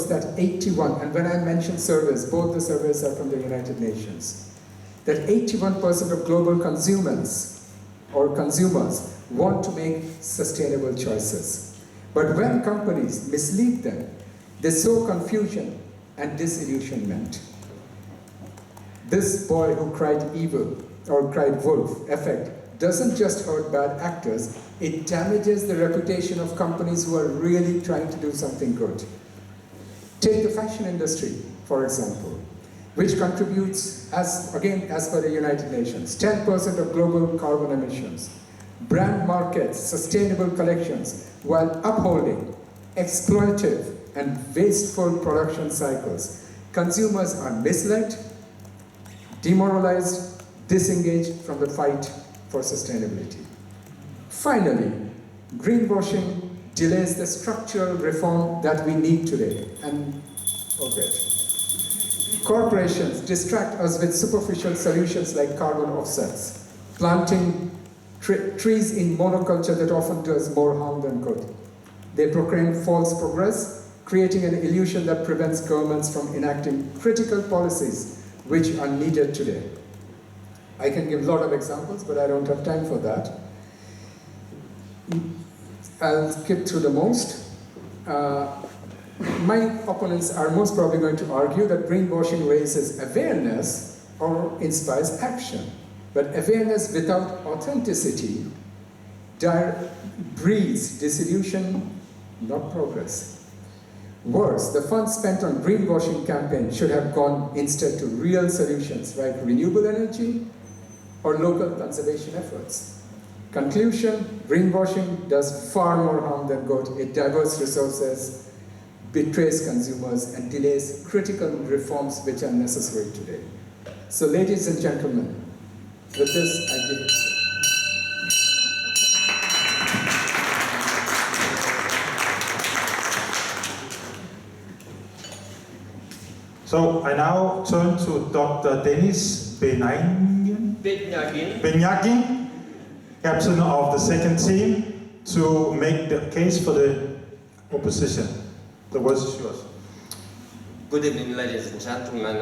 that 81, and when I mention surveys, both the surveys are from the United Nations, that 81% of global consumers want to make sustainable choices. But when companies mislead them, they sow confusion and disillusionment. This boy who cried evil or cried wolf effect doesn't just hurt bad actors, it damages the reputation of companies who are really trying to do something good. Take the fashion industry, for example, which contributes, as per the United Nations, 10% of global carbon emissions. Brand markets, sustainable collections, while upholding exploitative and wasteful production cycles. Consumers are misled, demoralized, disengaged from the fight for sustainability. Finally, greenwashing delays the structural reform that we need today. And, oh great. Corporations distract us with superficial solutions like carbon offsets, planting trees in monoculture that often does more harm than good. They proclaim false progress, creating an illusion that prevents governments from enacting critical policies which are needed today. I can give a lot of examples, but I don't have time for that. I'll skip through the most. My opponents are most probably going to argue that greenwashing raises awareness or inspires action. But awareness without authenticity breeds disillusion, not progress. Worse, the funds spent on greenwashing campaigns should have gone instead to real solutions like renewable energy or local conservation efforts. Conclusion, greenwashing does far more harm than good. It diverts resources, betrays consumers, and delays critical reforms which are necessary today. So ladies and gentlemen, with this, I give it. So I now turn to Dr. Denis Bednyagin, captain of the second team, to make the case for the opposition. The word is yours. Good evening, ladies and gentlemen.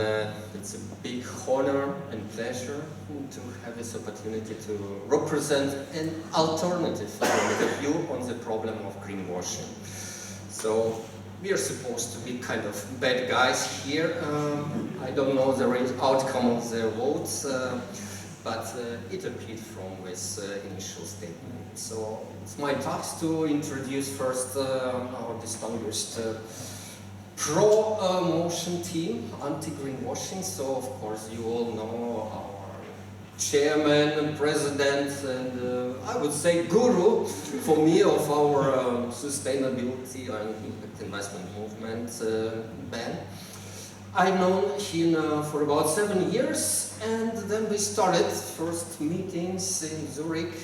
It's a big honor and pleasure to have this opportunity to represent an alternative point of view on the problem of greenwashing. So we are supposed to be kind of bad guys here. I don't know the outcome of the votes, but it appeared from this initial statement. So it's my task to introduce first our distinguished pro-motion team, anti-greenwashing. So, of course, you all know our chairman and president and I would say guru for me of our sustainability and impact investment movement, Ben. I've known him for about 7 years, and then we started first meetings in Zurich.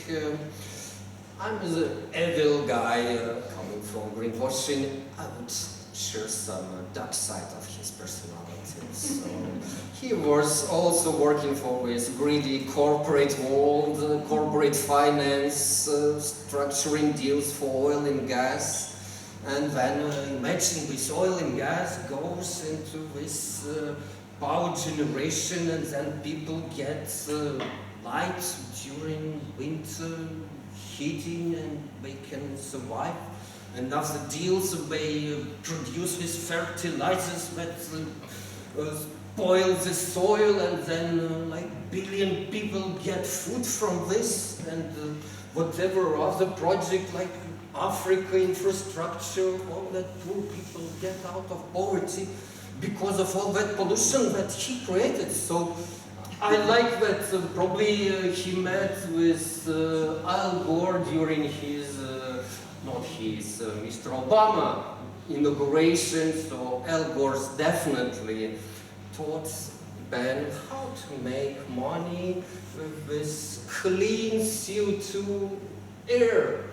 I'm the evil guy coming from greenwashing. I would share some dark side of his personality. So he was also working for this greedy corporate world, corporate finance, structuring deals for oil and gas. And then imagine this oil and gas goes into this power generation, and then people get light during winter heating and they can survive. And after deals, they produce these fertilizers that spoil the soil, and then like billion people get food from this, and whatever other project like Africa infrastructure, all that poor people get out of poverty because of all that pollution that he created. So I like that probably he met with Al Gore during his Mr. Obama inauguration, so Al Gore's definitely taught Ben how to make money with this clean CO2 air.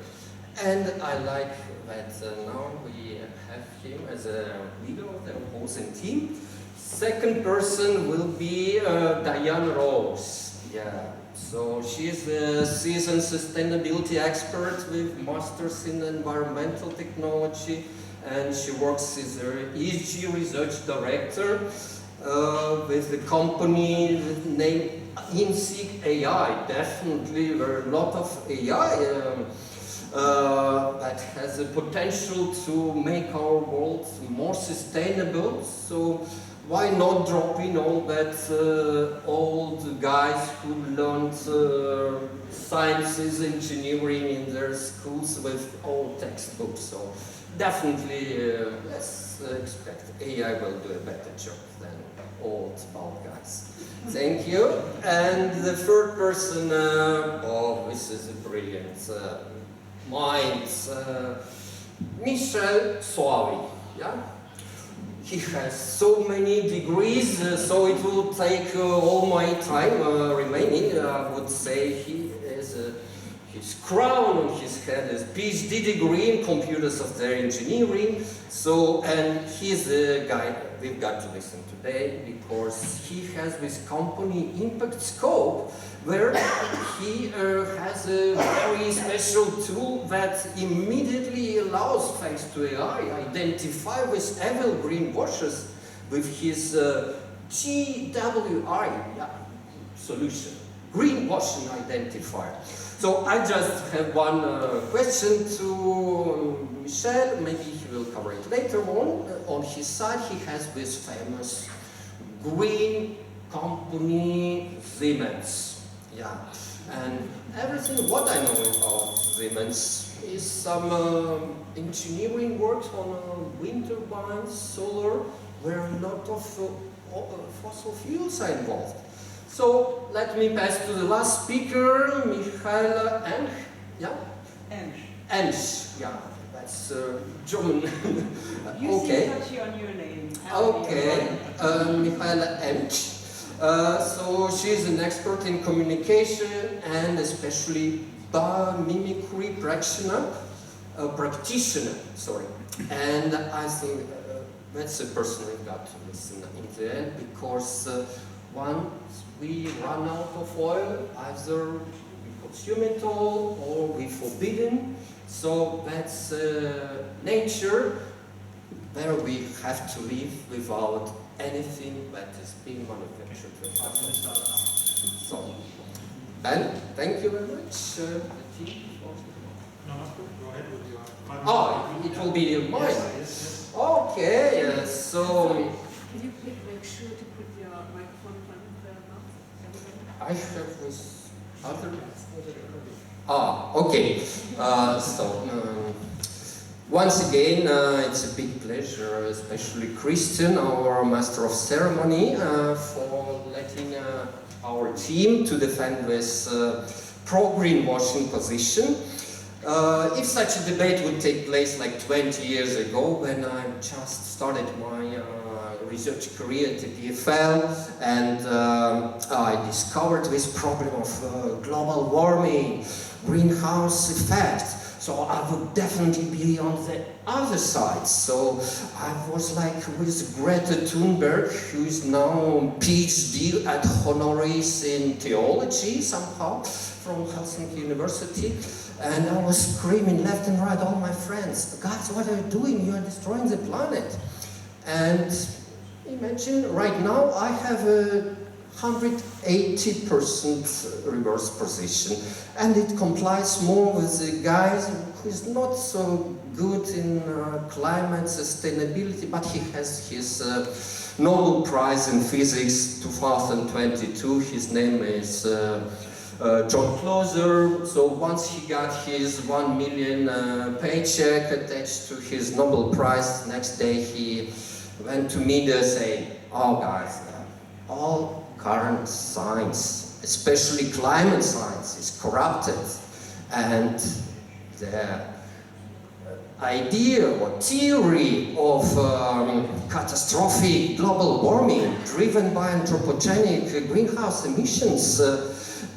And I like that now we have him as a leader of the opposing team. Second person will be Diane Rose. Yeah. So she is a seasoned sustainability expert with masters in environmental technology and she works as an ESG research director with the company named InSeek AI. Definitely, there are a lot of AI that has the potential to make our world more sustainable. So why not drop in all that old guys who learned sciences, engineering in their schools with old textbooks? So definitely, let's expect AI will do a better job than old bald guys. Thank you. And the third person, oh, this is a brilliant mind, Michel Soavi. Yeah? He has so many degrees, so it will take all my time remaining. I would say he has his crown on his head, his PhD degree in computer software engineering. So, and he's the guy we've got to listen today because he has this company Impact Scope, where he has a very special tool that immediately allows, thanks to AI, identify with evil greenwashers with his GWI solution, Greenwashing Identifier. So I just have one question to Michel, maybe he will cover it later on. On his side, he has this famous green company, Siemens. Yeah, and everything what I know about Siemens is some engineering works on wind turbines, solar, where a lot of fossil fuels are involved. So let me pass to the last speaker, Michael Ensch. Yeah? Ensch, yeah, that's German. You okay. seem touchy on your name. Okay, Michael Ensch. So she's an expert in communication and especially biomimicry practitioner, sorry. And I think that's a person we've got to listen in the end because once we run out of oil, either we consume it all or we forbidden. So that's nature where we have to live without anything that is being manufactured with us. So, Ben, thank you very much. The team. No, go ahead with your... Oh, it will be mine. Yes. Okay, so... Can you please make sure to put your microphone on the mouth? I have this other... Ah, okay. Once again, it's a big pleasure, especially Christian, our Master of Ceremony, for letting our team to defend this pro-greenwashing position. If such a debate would take place like 20 years ago, when I just started my research career at the TFL, and I discovered this problem of global warming, greenhouse effect. So I would definitely be on the other side. So I was like with Greta Thunberg, who is now PhD at honoris in theology somehow from Helsinki University. And I was screaming left and right, all my friends, guys, what are you doing? You are destroying the planet. And imagine right now I have a 180% reverse position, and it complies more with the guys who is not so good in climate sustainability, but he has his Nobel Prize in Physics 2022. His name is John Clauser. So once he got his 1 million paycheck attached to his Nobel Prize, next day he went to media saying, "Oh guys, all current science, especially climate science, is corrupted, and the idea or theory of catastrophic global warming driven by anthropogenic greenhouse emissions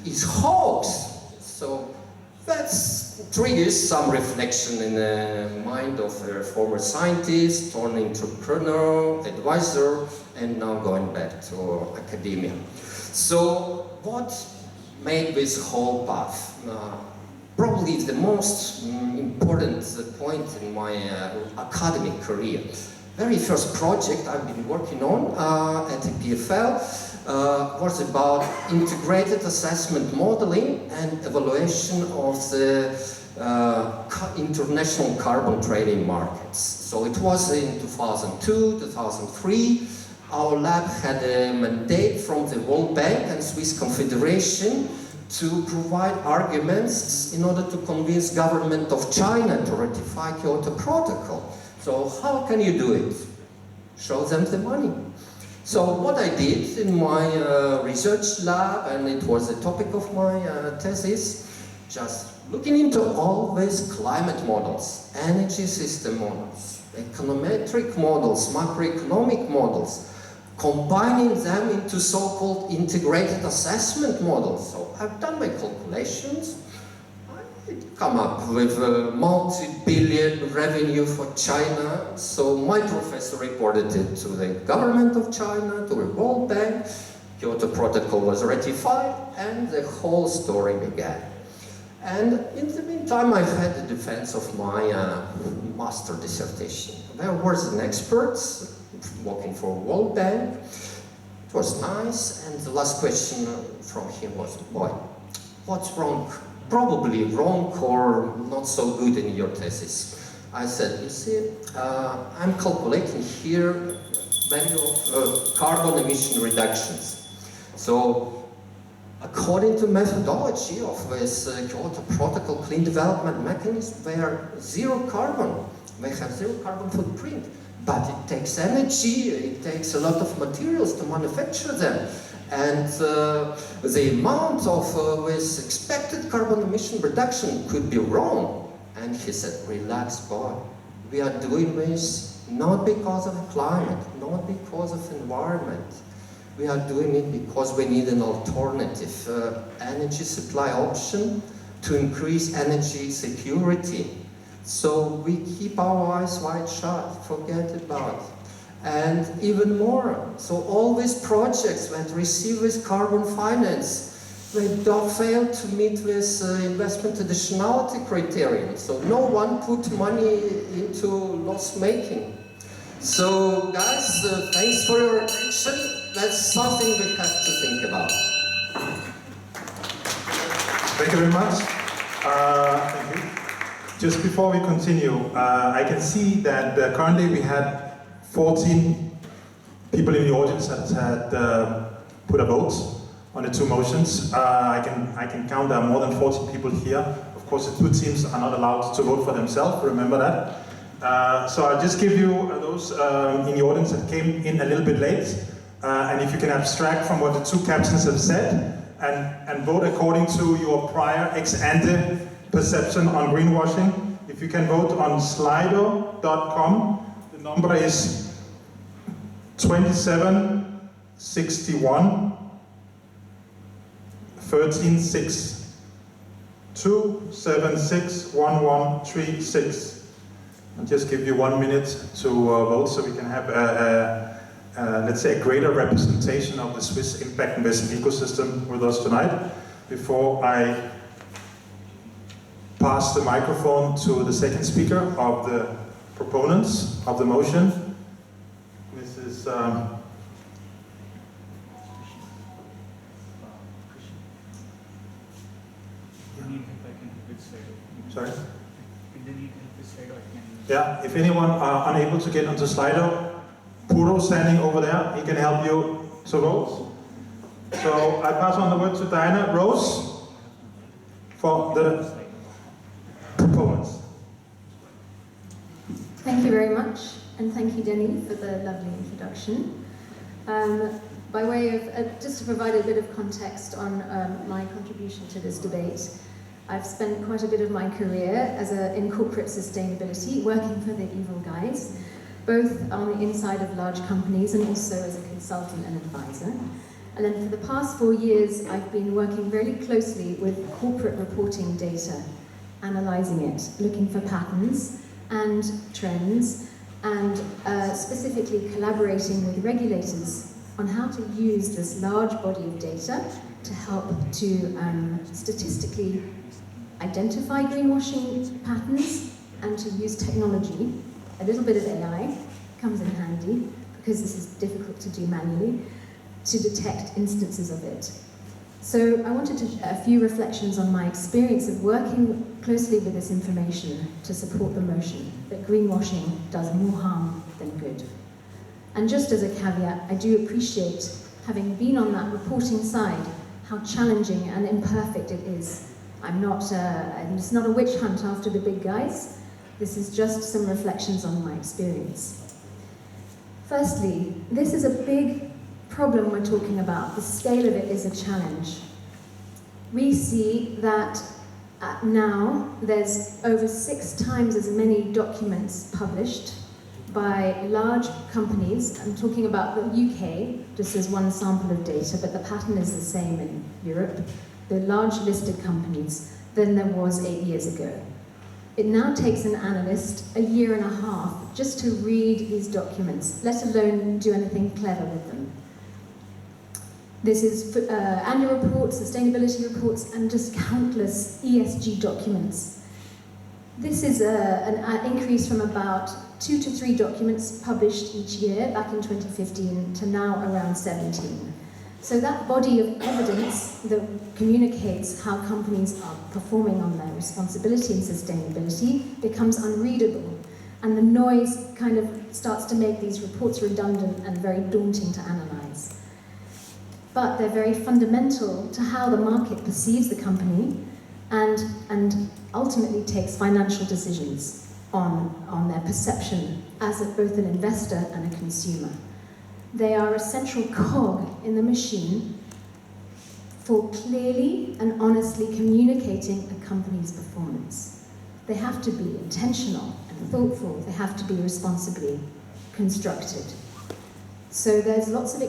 is hoax." So that triggers some reflection in the mind of a former scientist, turned entrepreneur, advisor, and now going back to academia. So what made this whole path? probably the most important point in my academic career. Very first project I've been working on at EPFL was about integrated assessment modeling and evaluation of the international carbon trading markets. So it was in 2002, 2003. Our lab had a mandate from the World Bank and Swiss Confederation to provide arguments in order to convince government of China to ratify Kyoto Protocol. So how can you do it? Show them the money. So what I did in my research lab, and it was the topic of my thesis, just looking into all these climate models, energy system models, econometric models, macroeconomic models, combining them into so-called integrated assessment models. So I've done my calculations. I come up with a multi-billion revenue for China. So my professor reported it to the government of China, to the World Bank. Kyoto Protocol was ratified, and the whole story began. And in the meantime, I've had the defense of my master dissertation. There was an expert working for World Bank. It was nice, and the last question from him was, boy, what's wrong? Probably wrong or not so good in your thesis. I said, you see, I'm calculating here value of carbon emission reductions. So, according to methodology of this Kyoto Protocol clean development mechanism, they are zero carbon. They have zero carbon footprint. But it takes energy, it takes a lot of materials to manufacture them. And the amount of this expected carbon emission reduction could be wrong. And he said, relax, boy. We are doing this not because of climate, not because of environment. We are doing it because we need an alternative energy supply option to increase energy security. So we keep our eyes wide shut, forget about it. And even more, so all these projects that receive this carbon finance, they don't fail to meet this investment additionality criterion. So no one put money into loss making. So guys, thanks for your attention. That's something we have to think about. Thank you very much. Thank you. Just before we continue, I can see that currently we had 14 people in the audience that had put a vote on the two motions. I can count there are more than 14 people here. Of course, the two teams are not allowed to vote for themselves, remember that. So I'll just give you those in the audience that came in a little bit late. And if you can abstract from what the two captains have said and vote according to your prior ex-ante perception on greenwashing. If you can vote on slido.com, the number is 2761 136 276 1136. I'll just give you 1 minute to vote so we can have let's say a greater representation of the Swiss impact investment ecosystem with us tonight. Before I pass the microphone to the second speaker of the proponents of the motion, Mrs. Sorry? Yeah, if anyone are unable to get onto Slido, Puro standing over there, he can help you to vote. So I pass on the word to Diana Rose for the proponents. Thank you very much, and thank you, Denis, for the lovely introduction. By way of, just to provide a bit of context on my contribution to this debate, I've spent quite a bit of my career in corporate sustainability, working for the evil guys, both on the inside of large companies and also as a consultant and advisor. And then for the past 4 years, I've been working very closely with corporate reporting data, analysing it, looking for patterns and trends, and specifically collaborating with regulators on how to use this large body of data to help to statistically identify greenwashing patterns and to use technology. A little bit of AI comes in handy, because this is difficult to do manually, to detect instances of it. So I wanted to share a few reflections on my experience of working closely with this information to support the motion that greenwashing does more harm than good. And just as a caveat, I do appreciate, having been on that reporting side, how challenging and imperfect it is. It's not a witch hunt after the big guys. This is just some reflections on my experience. Firstly, this is a big problem we're talking about. The scale of it is a challenge. We see that now there's over 6 times as many documents published by large companies. I'm talking about the UK, just as one sample of data, but the pattern is the same in Europe. The large listed companies than there was 8 years ago. It now takes an analyst a year and a half just to read these documents, let alone do anything clever with them. This is annual reports, sustainability reports, and just countless ESG documents. This is an increase from about 2 to 3 documents published each year back in 2015 to now around 17. So that body of evidence that communicates how companies are performing on their responsibility and sustainability becomes unreadable. And the noise kind of starts to make these reports redundant and very daunting to analyze. But they're very fundamental to how the market perceives the company and ultimately takes financial decisions on their perception as both an investor and a consumer. They are a central cog in the machine for clearly and honestly communicating a company's performance. They have to be intentional and thoughtful. They have to be responsibly constructed. So there's lots of